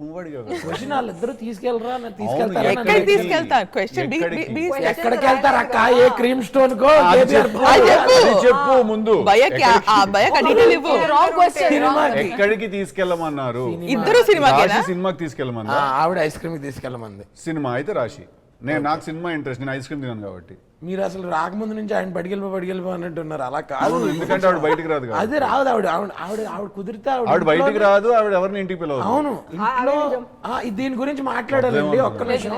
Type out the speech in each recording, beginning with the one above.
నువ్వు అడిగావు కదా. క్వశ్చన్ వాళ్ళిద్దరు తీసుకెళ్ళరా తీసుకెళ్తారా ఎక్కడికి తీసుకెళ్తారు క్వశ్చన్ ఎక్కడికి వెళ్తారు అక్క ఏ క్రీమ్ స్టోన్ కో అది చెప్పు ముందు. భయకి ఆ భయకి డీటెయిల్ ఇవ్వు. ఎక్కడికి తీసుకెళ్ళమన్నారు? ఇద్దరు సినిమాకి సినిమాకి తీసుకెళ్ళమన్నారు. ఆవిడ ఐస్ క్రీమ్ కి తీసుకెళ్ళమంది. సినిమా అయితే రాశి. నాకు సినిమా ఇంట్రెస్ట్, నేను ఐస్ క్రీమ్ తినాను కాబట్టి. మీరు అసలు రాకముందు నుంచి ఆయన పడికెళ్ళిపో అన్నట్టున్నారు. అలా కాదు, ఎందుకంటే ఆవిడ బయటికి రాదు. అదే రాదు ఆవిడ ఆవిడ ఆవిడ కుదిరితే ఆవిడ బయటికి రాదు, ఆవిడ ఎవరిని ఇంటికి పిలవదు. అవును, ఇంట్లో దీని గురించి మాట్లాడాలండి ఒక్క నిమిషం.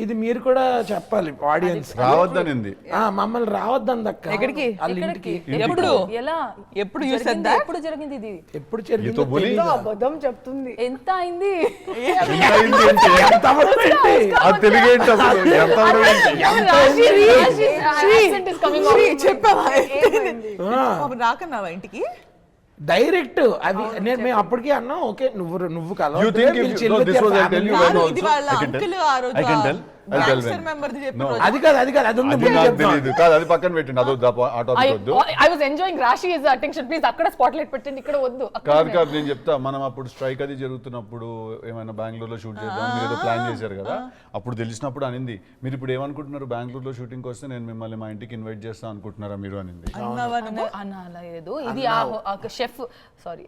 ఇది మీరు కూడా చెప్పాలి ఆడియన్స్. రావద్దనింది, మమ్మల్ని రావద్దంది అక్క. ఎక్కడికి? వాళ్ళ ఇంటికి. ఎప్పుడు ఎలా ఎప్పుడు ఎప్పుడు జరిగింది ఇది? ఎప్పుడు జరిగింది? అబద్ధం చెప్తుంది. ఎంత అయింది? రాకన్నావా ఇంటికి డైరెక్ట్? అవి మేము అప్పటికే అన్నాం. ఓకే నువ్వు అది కాదు అది కాదు అది పక్కన పెట్టండి. ఐ వాస్ ఎంజాయింగ్ రాశి ఇస్ అటెన్షన్. ప్లీజ్ అక్కడ స్పాట్ లైట్ పెట్టండి, ఇక్కడ వద్దు. కాదు నేను చెప్తా. మనం అప్పుడు స్ట్రైక్ అది జరుగుతున్నప్పుడు ఏమైనా బెంగళూరులో షూట్ చేద్దాం మీరు ఏదో ప్లాన్ చేశారు కదా, అప్పుడు తెలిసినప్పుడు అనింది, మీరు ఇప్పుడు ఏమనుకుంటున్నారు, బెంగళూరులో షూటింగ్ వస్తే నేను మిమ్మల్ని మా ఇంటికి ఇన్వైట్ చేస్తా అనుకుంటున్నారా మీరు అనింది. లేదు, ఇది chef sorry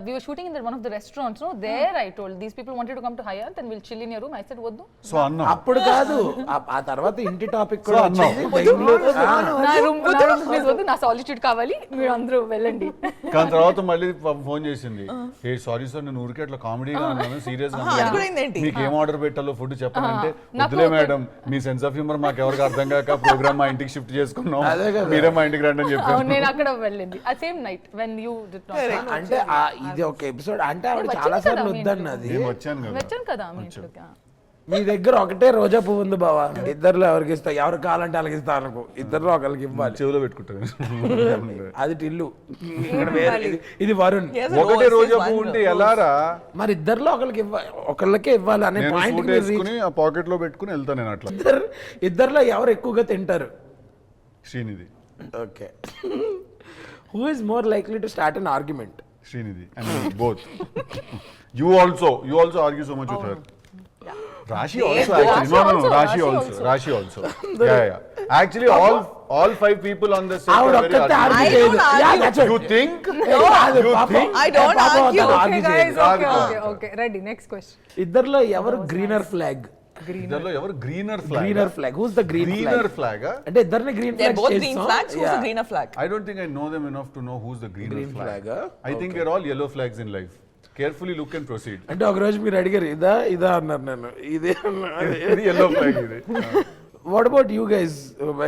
we were shooting in one of the restaurants, no, there I told these people wanted to come to Hyatt and we'll chill in your room. I said వద్దు. సో అన్న అప్పుడు కాదు, ఆ తర్వాత ఇంటి టాపిక్ కూడా వచ్చింది. నా రూమ్ ప్లీజ్ వద్దు, నా సాలిట్యూడ్ కావాలి, మీరు అందరూ వెళ్ళండి. కానీ తర్వాత మళ్ళీ ఫోన్ చేసింది, ఏ సారీ సార్ నేను ఊరికే అట్లా కామెడీగా అన్నాను, సీరియస్ గా మీకు ఏం ఆర్డర్ పెట్టాలో ఫుడ్ చెప్పాలంటే వద్దులే madam, me sense of humour మాకు ఎవరికి అర్థం కాక ప్రోగ్రామ్ మా ఇంటికి షిఫ్ట్ చేసుకున్నాం, మీరే మా ఇంటికి రండి అని చెప్పాను. నేను అక్కడ వెళ్ళింది ఆ same night when you did not. అంటే ఇది ఒక ఎపిసోడ్. అంటే ఆవిడ చాలా సార్లు వద్దన్నది. వచ్చాను కదా మీ దగ్గర ఒకటే రోజా పువ్వు ఉంది బావా, ఇద్దరులో ఎవరికి ఇస్తా, ఎవరు కావాలంటే వాళ్ళకి ఇస్తా అనుకో, ఇద్దరులో ఒకరికి ఇవ్వాలి. చెవిలో పెట్టుకుంటాను. అది టిల్లు, ఇది వరుణ్. ఒకటే రోజా పువ్వు ఉంటే ఎలారా? మరి ఇద్దరులో ఒకళ్ళకే ఇవ్వాలి అనే పాయింట్ ఆ పాకెట్ లో పెట్టుకుని వెళ్తాను నేను. అట్లా ఇద్దరులో ఎవరు ఎక్కువగా తింటారు? Srinidhi. Okay. Who is more likely to start an argument? Srinidhi and me, both. You also argue so much with her. Rashi also actually. No, Rashi also. Yeah. Actually, all 5 people on the set are very argumentative. You think? No, I don't argue. Okay guys, okay. Ready, next question. ఇద్దరులో ఎవరు greener flag? ఇద్దరులో ఎవరు greener flag? Greener flag. Who's the greener flag? అంటే ఇద్దరిని green flag. They're both green flags. Who's the greener flag? I don't think I know them enough to know who's the greener flag. I think we're all yellow flags in life. Carefully look and proceed. అంటే ఒక రోజు మీరు అడిగారు ఇదా అన్నారు, నేను ఇదే ఇది yellow flag ఇది. What about you guys?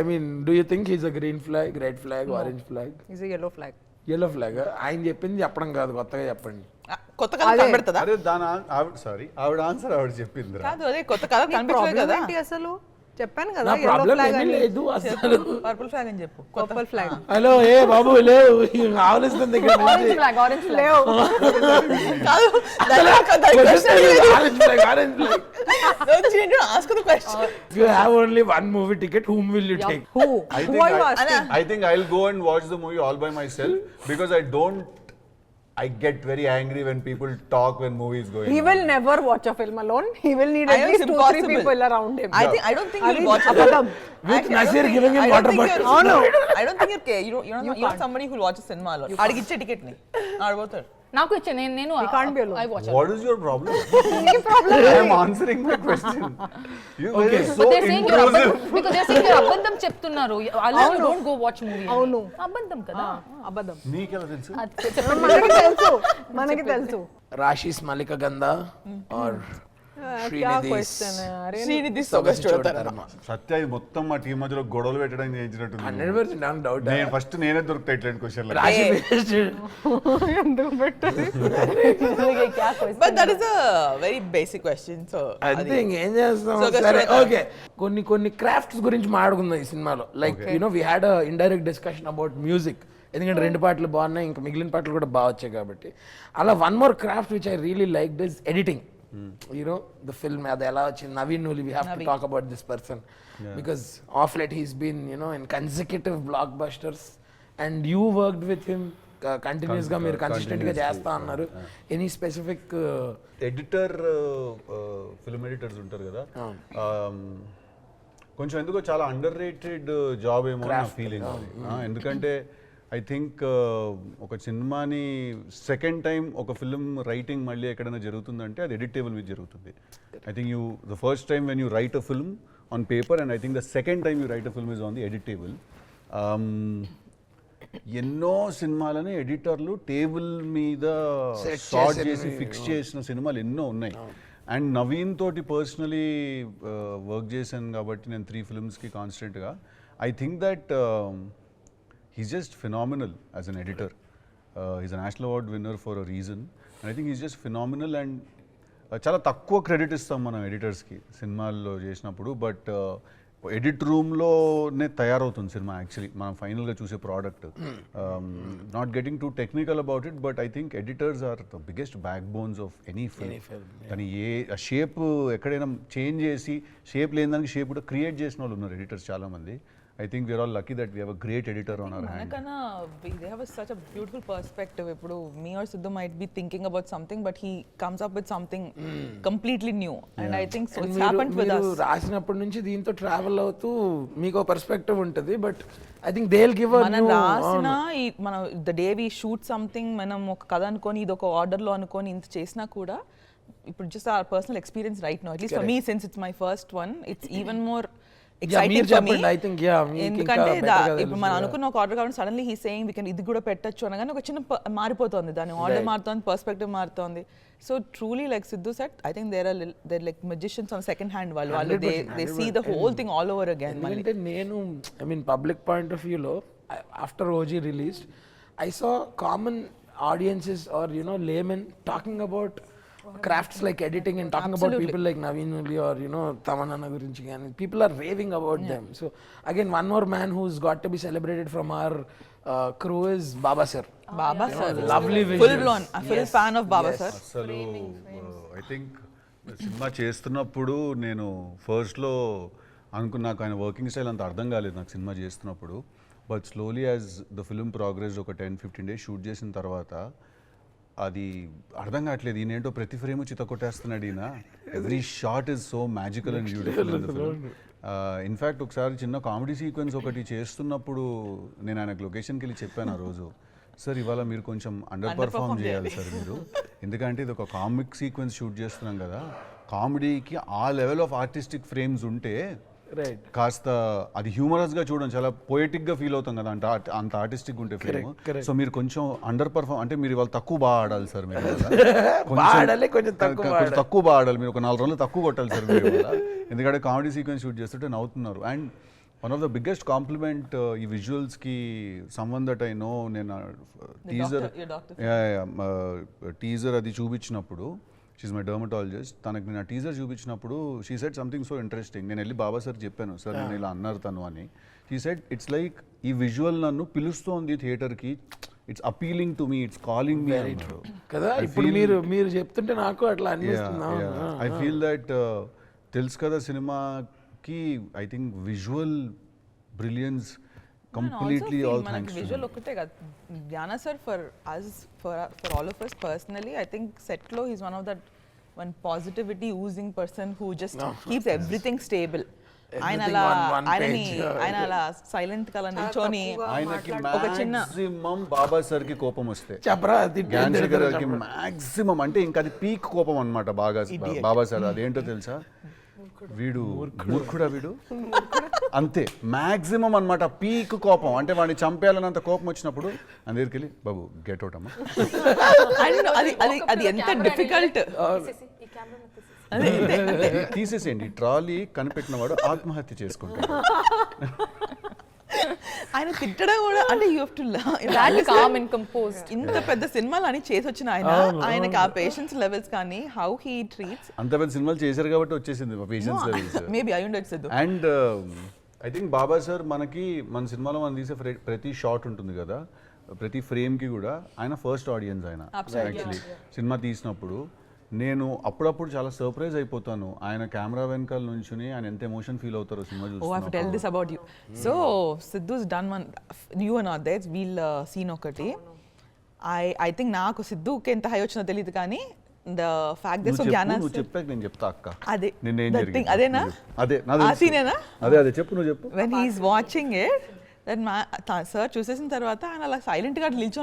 I mean, do you think he's a green flag, red flag, orange flag? He's a yellow flag. Yellow flag. ఆయన చెప్పింది చెప్పడం కాదు, కొత్తగా చెప్పండి. కొత్త కలర్ కనబడుతుందా? అరే దాని ఆవిడ ఆన్సర్ ఆవిడ చెప్పింది. కాదు, అదే కొత్త కలర్ కనిపించలేదు కదా. ఏంటి అసలు? చెప్పాను కదా, నా ప్రాబ్లం ఏమీ లేదు అసలు. పర్పుల్ ఫ్లాగ్ అని చెప్పు. Purple flag. హలో ఏ బాబు లేవు, ఆలోచిస్తుంది ఇక్కడ నుంచి. ఆరెంజ్ ఫ్లాగ్ లేవు. కాదు, orange flag, orange flag. don't you ask the question? If you have only one movie ticket, whom will you take? Who? I think I'll go and watch the movie all by myself because I get very angry when people talk when movie is going. He will never watch a film alone. He will need at least 2-3 people around him. I don't think he'll watch it. With Nasir giving him water bottle. Oh no, I don't think you're not somebody who'll watch a cinema alone. Adiki iche ticket ni. Not about it. నాకు ఇచ్చే నేను I watch it. What is your problem? Any problem? I am answering my question. You Okay. so They're saying intrusive. because they're saying you're అబద్ధం చెప్తున్నారు. Alone you don't go watch movie. అవును, అబద్ధం కదా. అబద్ధం. నీకెలా తెలుసు? మనకి తెలుసు. Rashi's Malika Gandha or Srinidhi's Srinidhi Sogaschodharma. సత్య ఇది మొత్తం మా టీం మధ్యలో గొడవలు పెట్టడానికి చేయించినట్టుంది. 100% నాకు డౌట్. నేను ఫస్ట్ నేనే దొరుకుతా ఇట్లాంటి క్వశ్చన్. రాశి ఎందుకు పెట్టాలి? But that is a very basic question. So అంతే, ఇంకేం చేస్తాం. సరే ఓకే, కొన్ని క్రాఫ్ట్స్ గురించి మాట్లాడుకుందాం ఈ సినిమాలో. Like we had a indirect discussion about music. ఎందుకంటే 2 పాటలు బాగున్నాయి, ఇంకా మిగిలిన పాటలు కూడా బాగా వచ్చాయి కాబట్టి. అలా one more craft which I really like is editing. The film అది ఎలా వచ్చింది, Naveen Nooli, we have to talk about this person because of late he's been in consecutive blockbusters and you worked with him continuous గా మీరు consistent గా చేస్తా అన్నారు. Any specific editor film editors ఉంటారు కదా, కొంచెం ఎందుకో చాలా అండర్ రేటెడ్ జాబ్ ఏమో నా ఫీలింగ్. ఎందుకంటే ఐ థింక్ ఒక సినిమాని సెకండ్ టైం ఒక ఫిల్మ్ రైటింగ్ మళ్ళీ ఎక్కడైనా జరుగుతుందంటే అది ఎడిట్ టేబుల్ మీద జరుగుతుంది. I think the first time when you write a film on paper and I think the second time you write a film is on the edit table. ఎన్నో సినిమాలని ఎడిటర్లు table మీద short చేసి fix చేసిన సినిమాలు ఎన్నో ఉన్నాయి. అండ్ నవీన్ తోటి personally work చేశాను కాబట్టి నేను 3 ఫిల్మ్స్కి కాన్స్టెంట్గా. I think that he's just phenomenal as an editor. He's a national award winner for a reason. And I think he's just phenomenal and చాలా తక్కువ క్రెడిట్ ఇస్తాం మనం ఎడిటర్స్కి సినిమాల్లో చేసినప్పుడు. బట్ ఎడిట్ రూమ్లోనే తయారవుతుంది సినిమా యాక్చువల్లీ మనం ఫైనల్గా చూసే product. Not getting too technical about it, but I think editors are the biggest back bones of any film. కానీ షేప్ ఎక్కడైనా చేంజ్ చేసి షేప్ లేని దానికి షేప్ కూడా క్రియేట్ చేసిన వాళ్ళు ఉన్నారు ఎడిటర్స్ చాలామంది. I think we are all lucky that we have a great editor on our hand. Manakana, they have such a beautiful perspective. Ippudu me or Sidhu might be thinking about something, but he comes up with something completely new. And I think so it's happened with us. రాసినప్పటి నుంచి దీంతో travel అవుతూ మీకు perspective ఉంటుంది, but I think they will give a new రాసిన మన the day we shoot something మనం ఒక కథ అనుకొని ఇది ఒక ఆర్డర్ లో అనుకొని ఇంత చేసినా కూడా ఇప్పుడు just our personal experience right now, at least for me, since it's my first one, it's even more exciting for me. I think ఎందుకంటే ఇప్పుడు మనం అనుకున్న ఒక ఆర్డర్ కాబట్టి suddenly he saying we can ఇది కూడా పెట్టొచ్చు అనగానే ఒక చిన్న మారిపోతుంది, దాని ఆర్డర్ మారుతోంది, పర్స్పెక్టివ్ మారుతోంది. So truly like Siddhu set, I think they're like magicians on second hand. వాళ్ళు they see the whole thing all over again. అంటే నేను I mean public point of వ్యూలో after OG released I saw common audiences are laymen talking about crafts like editing and talking about people like Naveen Uli or Tamanana gurinchi and people are raving about them. So again, one more man who's got to be celebrated from our crew is Baba sir. Baba sir, lovely vision, full blown a full fan of Baba sir. అసలు I think cinema చేస్తున్నప్పుడు నేను ఫస్ట్లో అనుకున్నా నాకు ఆయన working style అంత అర్థం కాలేదు నాకు సినిమా చేస్తున్నప్పుడు. But slowly as the film progress ఒక 10-15 days షూట్ చేసిన తర్వాత అది అర్థం కావట్లేదు, ఈయనేంటో ప్రతి ఫ్రేమ్ చిత్త కొట్టేస్తున్నాడు ఈయన. Every shot is so magical and beautiful in the film. In fact ఒకసారి చిన్న కామెడీ సీక్వెన్స్ ఒకటి చేస్తున్నప్పుడు నేను ఆయనకు లొకేషన్కి వెళ్ళి చెప్పాను ఆ రోజు, సార్ ఇవాళ మీరు కొంచెం అండర్ పర్ఫామ్ చేయాలి సార్ మీరు, ఎందుకంటే ఇది ఒక కామిక్ సీక్వెన్స్ షూట్ చేస్తున్నాం కదా, కామెడీకి ఆ లెవెల్ ఆఫ్ ఆర్టిస్టిక్ ఫ్రేమ్స్ ఉంటే కాస్త అది హ్యూమరస్ గా చూడండి, చాలా పోయటిక్ గా ఫీల్ అవుతాం కదా అంత ఆర్టిస్టిక్ ఉంటే ఫిల్మ్. సో మీరు కొంచెం అండర్ పర్ఫామ్ అంటే మీరు వాళ్ళు తక్కువ బాగా ఆడాలి సార్, మీరు కొంచెం తక్కువ బాగా ఆడాలి, మీరు ఒక 4 రోజులు తక్కువ కొట్టాలి సార్ మీరు, ఎందుకంటే కామెడీ సీక్వెన్స్ షూట్ చేస్తుంటే నవ్వుతున్నారు. And one of the biggest compliment ఈ విజువల్స్ కి సమ్వన్ దట్ ఐ నో, నేను టీజర్ అది చూపించినప్పుడు, షీఈ్ మై డర్మటాలజిస్ట్, తనకి నేను ఆ టీజర్ చూపించినప్పుడు she said something so interesting. నేను వెళ్ళి బాబా సార్ చెప్పాను, సార్ నేను ఇలా అన్నారు తను అని. షీ సెడ్ ఇట్స్ లైక్ ఈ విజువల్ నన్ను పిలుస్తోంది థియేటర్కి, it's appealing to me, it's calling మీ కదా. ఇప్పుడు మీరు చెప్తుంటే నాకు అట్లా అనిపిస్తుంది. ఐ ఫీల్ దట్ తెలుసు కదా సినిమాకి I think visual brilliance completely all thanks to visual okate ga Jnana sir, for us, for all of us personally, I think set lo he's one of that one positivity oozing person who just keeps everything stable. ఆయన అలా silent గా నిల్చొని ఒక చిన్న maximum బాబా sir కి కోపం వస్తే చెప్పరా మాక్సిమం అంటే ఇంకా అది పీక్ కోపం అన్నమాట. బాబా సార్ అదేంటో తెలుసా, వీడు మూర్ఖుడా వీడు అంతే మాక్సిమం అన్నమాట, పీక్ కోపం. అంటే వాడిని చంపేయాలన్నంత కోపం వచ్చినప్పుడు అని దగ్గరికి వెళ్ళి బాబు గెట్ అవుట్ అమ్మా, అది ఎంత డిఫికల్ట్. తీసేసేయండి ట్రాలీ, కనిపెట్టిన వాడు ఆత్మహత్య చేసుకుంటాడు. ఆయన తిట్టడం కూడా అంటే you have to calm and composed. ఇంత పెద్ద సినిమాలు అని చేసి వచ్చిన ఆయనకి ఆ పేషెన్స్ లెవెల్స్ కానీ హౌ హీ ట్రీట్స్, అంత పెద్ద సినిమాలు చేశారు కాబట్టి వచ్చేసింది పేషెన్స్ లెవెల్స్. మేబీ అయి ఉండొచ్చు. And I think Baba sir మనకి మన సినిమాలో మనం తీసే ప్రతి షాట్ ఉంటుంది కదా, ప్రతి ఫ్రేమ్కి కూడా ఆయన ఫస్ట్ ఆడియన్స్. ఆయన యాక్చువల్లీ సినిమా తీసినప్పుడు నేను అప్పుడప్పుడు చాలా సర్ప్రైజ్ అయిపోతాను, ఆయన కెమెరా వెనకాల నుంచుని ఆయన ఎంత ఎమోషన్ ఫీల్ అవుతారో సినిమా చూసి. Oh I have to tell this about you. So Siddhu's done one you are not there wheel scene ఒకటి ఐ థింక్ నాకు సిద్ధుకి ఎంత హై వచ్చిందో తెలియదు కానీ ద ఫ్యాక్ట్ దట్ సో జ్ఞాన నువ్వు చెప్పాక నేను చెప్తా అక్క అదే నిన్నేం that జరిగింది thing, అదేనా అదే ఆ సీనేనా అదే చెప్పు నువ్వు చెప్పు when he's watching it that sir చూసేసిన తర్వాత ఆయన అలా సైలెంట్గా నిల్చొని